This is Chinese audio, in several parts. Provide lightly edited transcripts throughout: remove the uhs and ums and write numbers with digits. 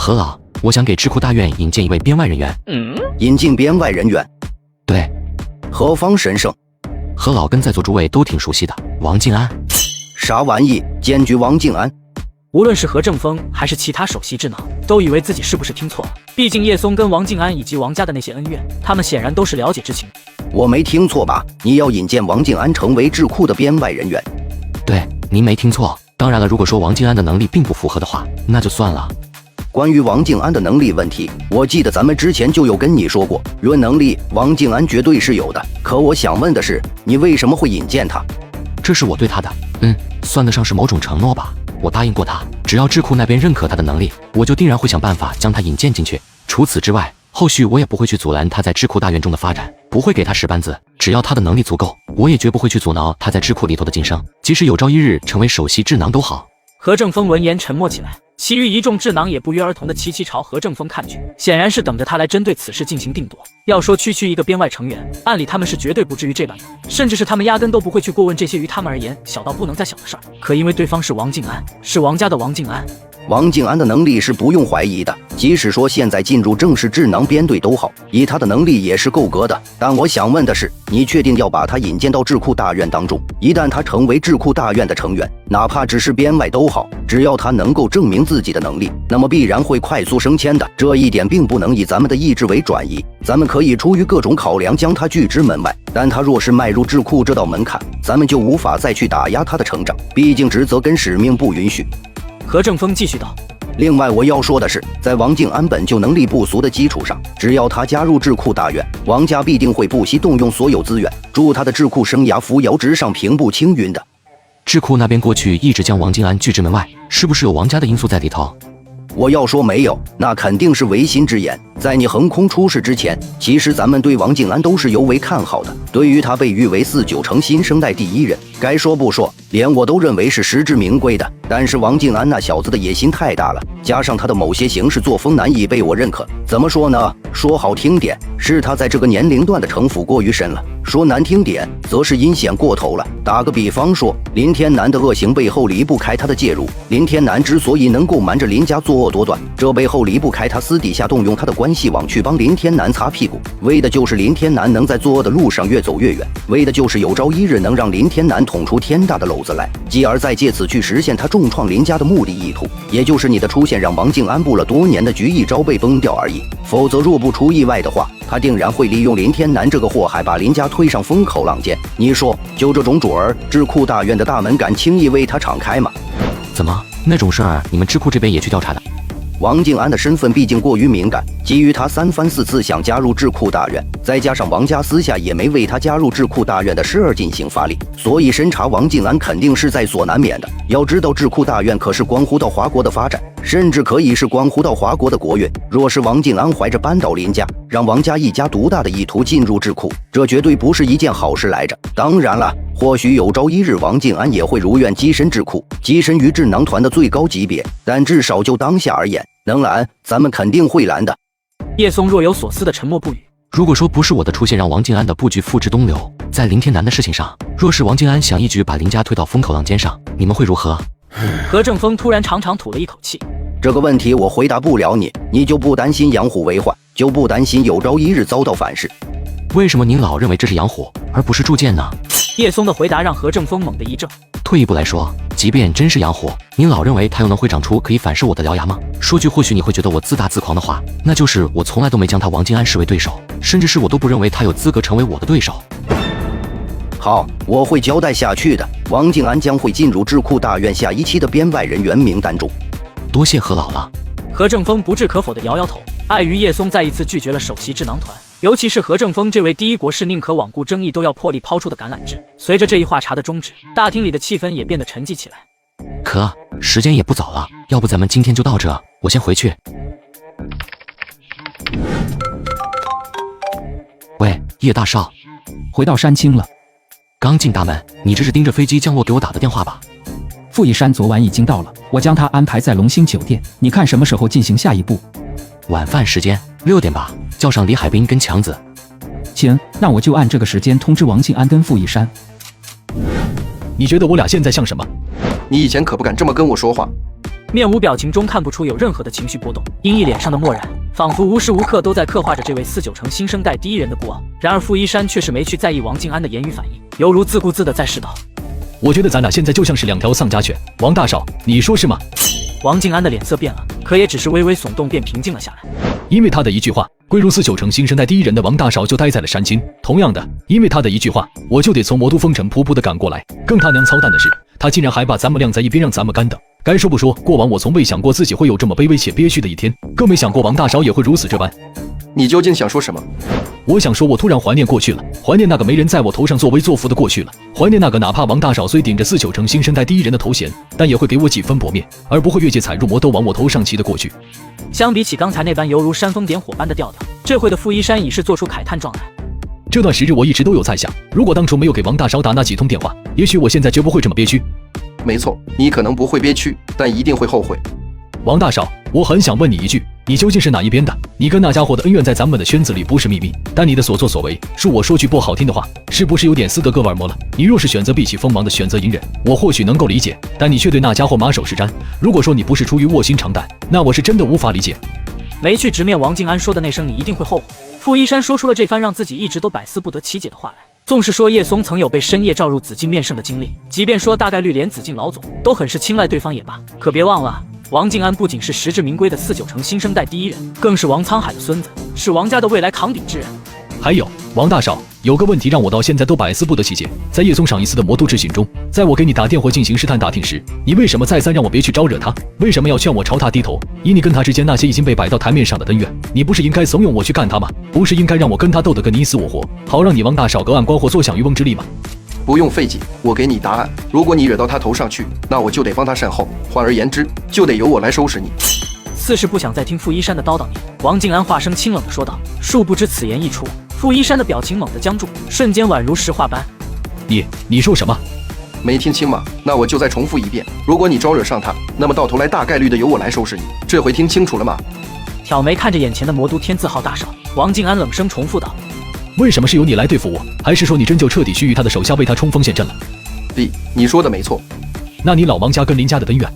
何老，我想给智库大院引荐一位编外人员。引进编外人员？对。何方神圣？何老跟在座诸位都挺熟悉的，王静安。啥玩意？检举王静安？无论是何正风还是其他首席智囊，都以为自己是不是听错了。毕竟叶松跟王静安以及王家的那些恩怨，他们显然都是了解知情。我没听错吧？你要引荐王静安成为智库的编外人员？对，您没听错。当然了，如果说王静安的能力并不符合的话，那就算了。关于王静安的能力问题，我记得咱们之前就有跟你说过，论能力，王静安绝对是有的。可我想问的是，你为什么会引荐他？这是我对他的，算得上是某种承诺吧。我答应过他，只要智库那边认可他的能力，我就定然会想办法将他引荐进去。除此之外，后续我也不会去阻拦他在智库大院中的发展，不会给他使绊子。只要他的能力足够，我也绝不会去阻挠他在智库里头的晋升，即使有朝一日成为首席智囊都好。何正风闻言沉默起来，其余一众智囊也不约而同的齐齐朝何正风看去，显然是等着他来针对此事进行定夺。要说区一个编外成员，按理他们是绝对不至于这般的，甚至是他们压根都不会去过问这些于他们而言小到不能再小的事儿。可因为对方是王静安，是王家的王静安，王静安的能力是不用怀疑的，即使说现在进入正式智囊编队都好，以他的能力也是够格的。但我想问的是，你确定要把他引荐到智库大院当中？一旦他成为智库大院的成员，哪怕只是编外都好，只要他能够证明自己的能力，那么必然会快速升迁的。这一点并不能以咱们的意志为转移，咱们可以出于各种考量将他拒之门外。但他若是迈入智库这道门槛，咱们就无法再去打压他的成长，毕竟职责跟使命不允许。何正风继续道。另外我要说的是，在王静安本就能力不俗的基础上，只要他加入智库大院，王家必定会不惜动用所有资源，助他的智库生涯扶摇直上，平步青云的。智库那边过去一直将王静安拒之门外，是不是有王家的因素在里头？我要说没有，那肯定是违心之言。在你横空出世之前，其实咱们对王静安都是尤为看好的。对于他被誉为4、9成新生代第一人，该说不说，连我都认为是实至名归的。但是王静安那小子的野心太大了，加上他的某些行事作风难以被我认可。怎么说呢？说好听点，是他在这个年龄段的城府过于深了；说难听点，则是阴险过头了。打个比方说，林天南的恶行背后离不开他的介入。林天南之所以能够瞒着林家作恶多端，这背后离不开他私底下动用他的关系网去帮林天南擦屁股，为的就是林天南能在作恶的路上越走越远，为的就是有朝一日能让林天南捅出天大的篓子来，继而再借此去实现他重创林家的目的意图。也就是你的出现让王静安布了多年的局一朝被崩掉而已，否则若不出意外的话，他定然会利用林天南这个祸害把林家推上风口浪尖。你说就这种主儿，智库大院的大门敢轻易为他敞开吗？怎么那种事儿你们智库这边也去调查的？王静安的身份毕竟过于敏感，基于他3番4次想加入智库大院，再加上王家私下也没为他加入智库大院的事儿进行发力，所以审查王静安肯定是在所难免的。要知道智库大院可是关乎到华国的发展，甚至可以是关乎到华国的国运。若是王静安怀着扳倒林家，让王家一家独大的意图进入智库，这绝对不是一件好事来着。当然了，或许有朝一日王静安也会如愿跻身智库，跻身于智囊团的最高级别，但至少就当下而言，能拦咱们肯定会拦的。叶松若有所思的沉默不语。如果说不是我的出现让王静安的布局付之东流，在林天南的事情上，若是王静安想一举把林家推到风口浪尖上，你们会如何？何正风突然长长吐了一口气。这个问题我回答不了你，你就不担心养虎为患，就不担心有朝一日遭到反噬？为什么您老认为这是养虎而不是铸剑呢？叶松的回答让何正风猛地一怔。退一步来说，即便真是养虎，您老认为它又能会长出可以反噬我的獠牙吗？说句或许你会觉得我自大自狂的话，那就是我从来都没将他王静安视为对手，甚至是我都不认为他有资格成为我的对手。好，我会交代下去的。王静安将会进入智库大院下一期的编外人员名单中。多谢何老了。何正风不置可否地摇摇头。碍于叶松再一次拒绝了首席智囊团，尤其是何正风这位第一国士宁可罔顾争议都要破例抛出的橄榄枝，随着这一话茬的终止，大厅里的气氛也变得沉寂起来。可时间也不早了，要不咱们今天就到这，我先回去。喂，叶大少，回到山青了。刚进大门，你这是盯着飞机降落给我打的电话吧？傅一山昨晚已经到了，我将他安排在龙兴酒店，你看什么时候进行下一步？晚饭时间6点吧，叫上李海滨跟强子。行，那我就按这个时间通知王静安跟傅一山。你觉得我俩现在像什么？你以前可不敢这么跟我说话。面无表情中看不出有任何的情绪波动，殷毅脸上的漠然，仿佛无时无刻都在刻画着这位49城新生代第一人的孤傲。然而傅一山却是没去在意王静安的言语反应，犹如自顾自的在世道：“我觉得咱俩现在就像是两条丧家犬，王大少，你说是吗？”王静安的脸色变了，可也只是微微耸动便平静了下来。因为他的一句话，归入49城新生代第一人的王大少就待在了山青。同样的，因为他的一句话，我就得从魔都风尘仆仆的赶过来。更他娘操蛋的是，他竟然还把咱们晾在一边，让咱们干等。该说不说，过往我从未想过自己会有这么卑微且憋屈的一天，更没想过王大少也会如此这般。你究竟想说什么？我想说，我突然怀念过去了，怀念那个没人在我头上作威作福的过去了，怀念那个哪怕王大少虽顶着49城新生代第一人的头衔，但也会给我几分薄面，而不会越界踩入魔都往我头上骑的过去。相比起刚才那般犹如煽风点火般的调调，这回的傅一山已是做出慨叹状来。这段时日我一直都有在想，如果当初没有给王大少打那几通电话，也许我现在绝不会这么憋屈。没错，你可能不会憋屈，但一定会后悔。王大少，我很想问你一句，你究竟是哪一边的？你跟那家伙的恩怨在咱们的圈子里不是秘密，但你的所作所为，恕我说句不好听的话，是不是有点斯德哥尔摩了？你若是选择避其锋芒的选择隐忍，我或许能够理解，但你却对那家伙马首是瞻。如果说你不是出于卧薪尝胆，那我是真的无法理解。没去直面王静安说的那声你一定会后悔，傅一山说出了这番让自己一直都百思不得其解的话来。纵是说叶松曾有被深夜召入紫禁面圣的经历，即便说大概率连紫禁老总都很是青睐对方也罢，可别忘了，王静安不仅是实至名归的49城新生代第一人，更是王沧海的孙子，是王家的未来扛鼎之人。还有王大少，有个问题让我到现在都百思不得其解，在叶松上一次的魔都之行中，在我给你打电话进行试探打听时，你为什么再三让我别去招惹他？为什么要劝我朝他低头？以你跟他之间那些已经被摆到台面上的恩怨，你不是应该怂恿我去干他吗？不是应该让我跟他斗得个你死我活，好让你王大少隔岸观火，坐享渔翁之利吗？不用费解，我给你答案。如果你惹到他头上去，那我就得帮他善后。换而言之，就得由我来收拾你。似是不想再听傅一山的叨叨念，王静安话声清冷地说道。殊不知此言一出，傅一山的表情猛地僵住，瞬间宛如石化般。你说什么？没听清吗？那我就再重复一遍。如果你招惹上他，那么到头来大概率的由我来收拾你。这回听清楚了吗？挑眉看着眼前的魔都天字号大少，王静安冷声重复道：为什么是由你来对付我？还是说你真就彻底虚于他的手下，为他冲锋陷阵了？你说的没错。那你老王家跟林家的恩怨，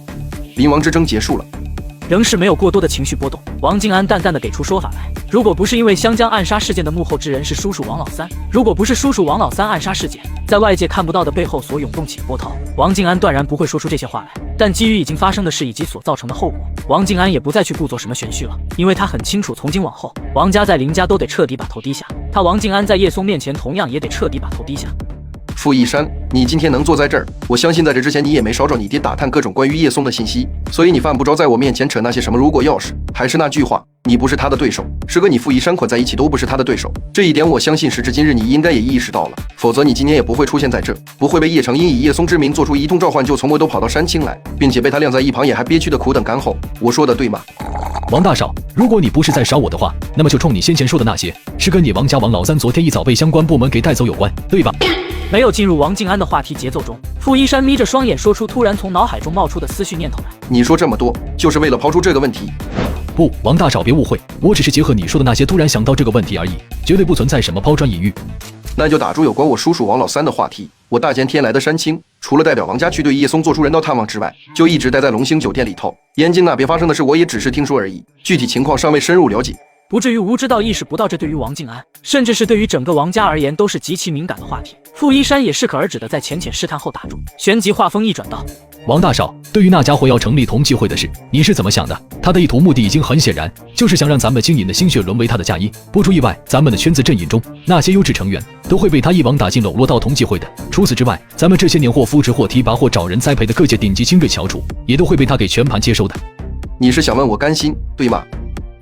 林王之争结束了。仍是没有过多的情绪波动，王静安淡淡的给出说法来。如果不是因为湘江暗杀事件的幕后之人是叔叔王老三，如果不是叔叔王老三暗杀事件在外界看不到的背后所涌动起的波涛，王静安断然不会说出这些话来。但基于已经发生的事以及所造成的后果，王静安也不再去故作什么玄虚了，因为他很清楚，从今往后，王家在林家都得彻底把头低下，他王静安在叶松面前同样也得彻底把头低下。傅一山，你今天能坐在这儿，我相信在这之前你也没少找你爹打探各种关于叶松的信息，所以你犯不着在我面前扯那些什么如果要是。还是那句话，你不是他的对手，是跟你傅一山捆在一起都不是他的对手，这一点我相信时至今日你应该也意识到了，否则你今天也不会出现在这，不会被叶成英以叶松之名做出一通召唤就从魔都跑到山青来，并且被他晾在一旁也还憋屈的苦等干后。我说的对吗？王大少，如果你不是在耍我的话，那么就冲你先前说的那些，是跟你王家王老三昨天一早被相关部门给带走有关，对吧？没有进入王静安的话题节奏中，傅一山眯着双眼说出突然从脑海中冒出的思绪念头来。你说这么多，就是为了抛出这个问题？不，王大少别误会，我只是结合你说的那些突然想到这个问题而已，绝对不存在什么抛砖引玉。那就打住有关我叔叔王老三的话题。我大前天来的山青，除了代表王家去对叶松做出人道探望之外，就一直待在龙兴酒店里头。燕京那边发生的事，我也只是听说而已，具体情况尚未深入了解。不至于无知到意识不到，这对于王静安，甚至是对于整个王家而言，都是极其敏感的话题。傅一山也适可而止的在浅浅试探后打住，旋即话锋一转道：王大少，对于那家伙要成立同济会的事，你是怎么想的？他的意图目的已经很显然，就是想让咱们经营的心血沦为他的嫁衣。不出意外，咱们的圈子阵营中那些优质成员都会被他一网打尽，笼络到同济会的。除此之外，咱们这些年或扶持或提拔或找人栽培的各界顶级精锐翘楚，也都会被他给全盘接收的。你是想问我甘心，对吗？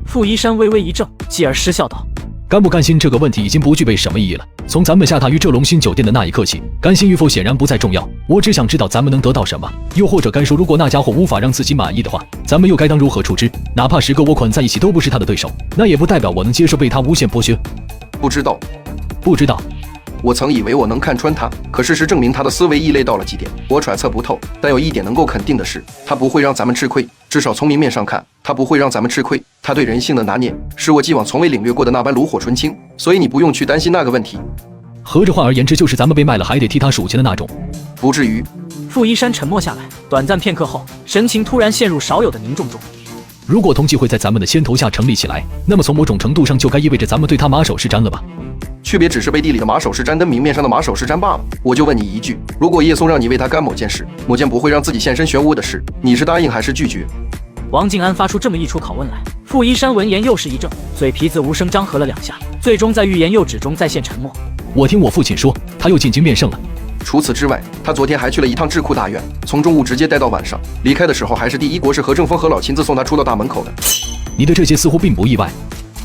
傅一山微微一怔，继而失笑道：甘不甘心这个问题已经不具备什么意义了。从咱们下榻于这龙兴酒店的那一刻起，甘心与否显然不再重要。我只想知道咱们能得到什么，又或者该说，如果那家伙无法让自己满意的话，咱们又该当如何处置？哪怕10个我捆在一起都不是他的对手，那也不代表我能接受被他无限剥削。不知道。我曾以为我能看穿他，可事实证明他的思维异类到了极点，我揣测不透。但有一点能够肯定的是，他不会让咱们吃亏，至少从明面上看，他不会让咱们吃亏。他对人性的拿捏，是我既往从未领略过的那般炉火纯青，所以你不用去担心那个问题。合着换而言之，就是咱们被卖了还得替他数钱的那种。不至于。傅一山沉默下来，短暂片刻后，神情突然陷入少有的凝重中。如果同济会在咱们的牵头下成立起来，那么从某种程度上就该意味着咱们对他马首是瞻了吧？区别只是背地里的马首是瞻跟明面上的马首是瞻罢了。我就问你一句，如果叶松让你为他干某件事，某件不会让自己现身漩涡的事，你是答应还是拒绝？王静安发出这么一出拷问来，傅一山闻言又是一怔，嘴皮子无声张合了2下，最终在欲言又止中再现沉默。我听我父亲说，他又进京面圣了。除此之外，他昨天还去了一趟智库大院，从中午直接待到晚上，离开的时候还是第一国师何正风何老亲自送他出到大门口的。你对这些似乎并不意外，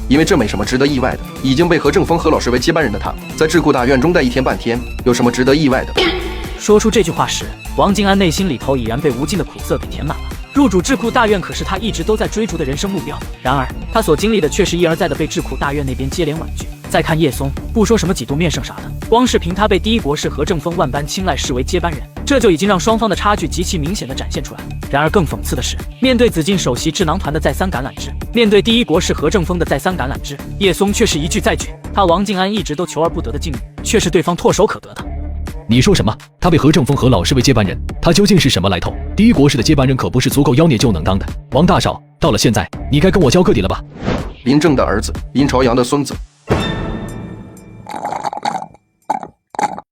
因为这没什么值得意外的。已经被何正风何老视为接班人的他，在智库大院中待1天半天，有什么值得意外的？说出这句话时，王静安内心里头已然被无尽的苦涩给填满了。入主智库大院可是他一直都在追逐的人生目标，然而他所经历的却是一而再的被智库大院那边接连婉拒。再看叶松，不说什么几度面圣啥的，光是凭他被第一国师何正风万般青睐视为接班人，这就已经让双方的差距极其明显的展现出来。然而更讽刺的是，面对紫禁首席智囊团的再三橄榄枝，面对第一国师何正风的再三橄榄枝，叶松却是一句再拒。他王静安一直都求而不得的境遇，却是对方唾手可得的。你说什么？他被何正风何老视为接班人，他究竟是什么来头？第一国师的接班人可不是足够妖孽就能当的。王大少，到了现在，你该跟我交个底了吧？林正的儿子，林朝阳的孙子，